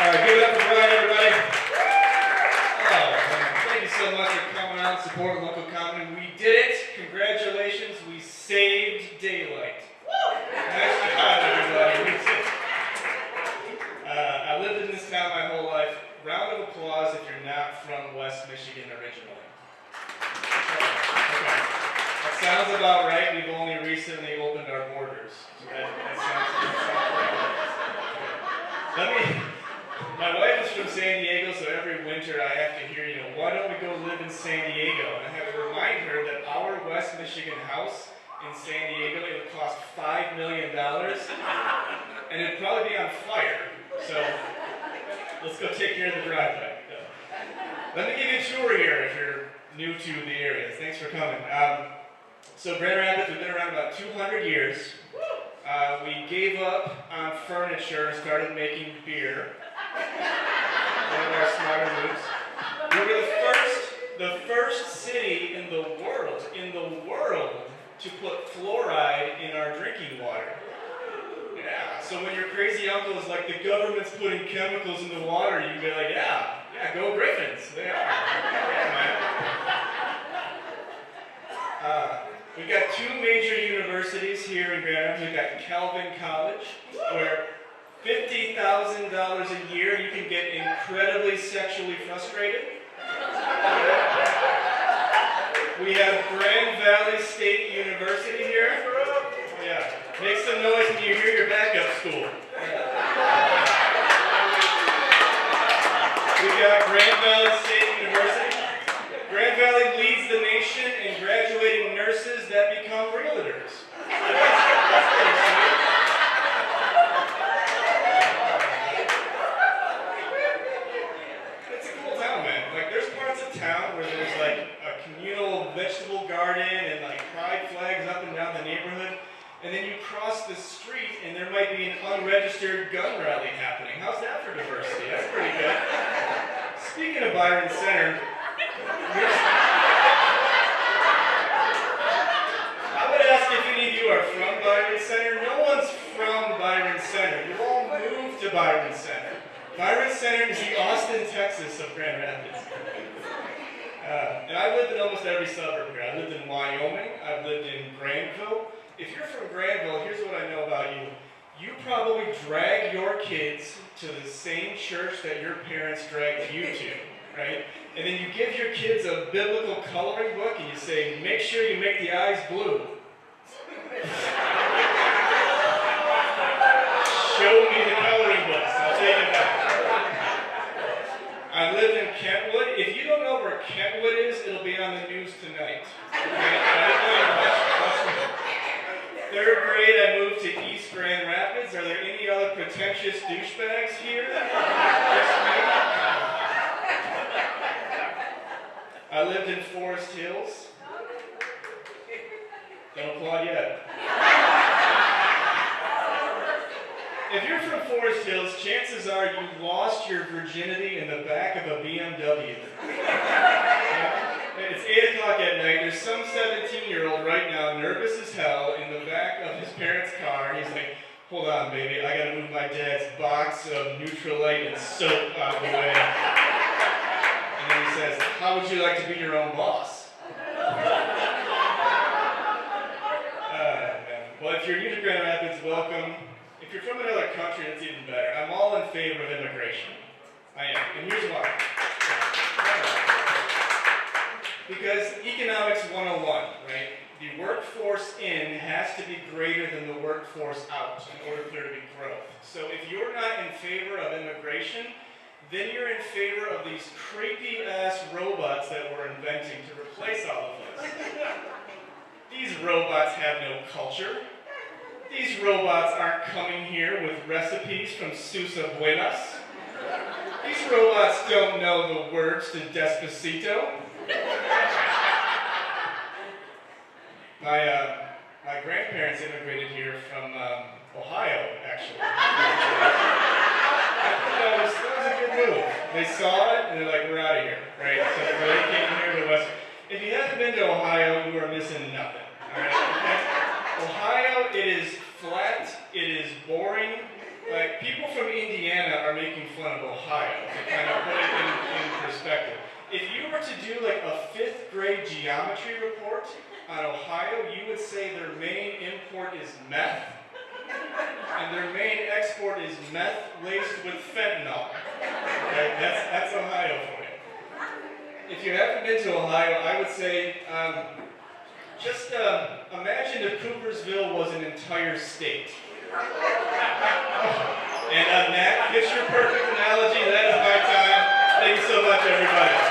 Give it up for Brian, everybody. Oh, man. Thank you so much for coming out and supporting local comedy. We did it. Congratulations. We saved daylight. Nice job, everybody. We did it. I lived in this town my whole life. Round of applause if you're not from West Michigan originally. Okay. That sounds about right. We've only recently opened our borders. So that sounds right. My wife is from San Diego, so every winter I have to hear, why don't we go live in San Diego? And I have to remind her that our West Michigan house in San Diego, it would cost $5 million, and it'd probably be on fire. So let's go take care of the driveway. Let me give you a tour here if you're new to the area. Thanks for coming. So Grand Rapids, we've been around about 200 years. We gave up on furniture and started making beer. One of our smarter moves. We were the first city in the world to put fluoride in our drinking water. Yeah, so when your crazy uncle is like, the government's putting chemicals in the water, you can be like, yeah, go Griffins. They are. Yeah, man. We've got two major universities here in Grand Rapids. We've got Calvin College, where $50,000 a year you can get incredibly sexually frustrated. We have Grand Valley State University here. Oh, yeah. Make some noise when you hear your backup school. We've got Grand Valley State University. Grand Valley leads the nation in graduating nurses that become realtors. It's a cool town, man. Like, there's parts of town where there's like a communal vegetable garden and like pride flags up and down the neighborhood. And then you cross the street and there might be an unregistered gun rally happening. How's that for diversity? That's pretty good. Speaking of Byron Center, I would ask if any of you are from Byron Center. No one's from Byron Center. You all moved to Byron Center. Byron Center is the Austin, Texas of Grand Rapids. And I've lived in almost every suburb here. I lived in Wyoming. I've lived in Granville. If you're from Granville, here's what I know about you. You probably drag your kids to the same church that your parents dragged you to, right? And then you give your kids a biblical coloring book and you say, make sure you make the eyes blue. Show me the coloring books. I'll take it back. I lived in Kentwood. If you don't know where Kentwood is, it'll be on the news tonight. Third grade, I moved to East Grand Rapids. Are there any other pretentious douchebags here? I lived in Forest Hills. Don't applaud yet. If you're from Forest Hills, chances are you lost your virginity in the back of a BMW. It's 8 o'clock at night. There's some 17-year-old right now, nervous as hell, in the back of his parents' car. He's like, hold on, baby, I gotta move my dad's box of Neutralite and soap out of the way. And then he says, how would you like to be your own boss? Well, if you're new to Grand Rapids, welcome. If you're from another country, it's even better. I'm all in favor of immigration. I am, and here's why. Because economics 101, right? The workforce in has to be greater than the workforce out in order for there to be growth. So if you're not in favor of immigration, then you're in favor of these creepy-ass robots that we're inventing to replace all of us. These robots have no culture. These robots aren't coming here with recipes from Susa Buenas. These robots don't know the words to Despacito. My grandparents immigrated here from Ohio, actually. I think that was a good move. They saw it and they're like, we're out of here, right? So they came here to the West. If you haven't been to Ohio, you are missing nothing. All right? Okay? Ohio, it is flat, it is boring, Like, people from Indiana are making fun of Ohio, to kind of put it in perspective. If you were to do like a 5th grade geometry report on Ohio, you would say their main import is meth, and their main export is meth laced with fentanyl. Okay? That's Ohio for you. If you haven't been to Ohio, I would say, just imagine if Coopersville was an entire state. And on that picture perfect analogy, that is my time. Thank you so much, everybody.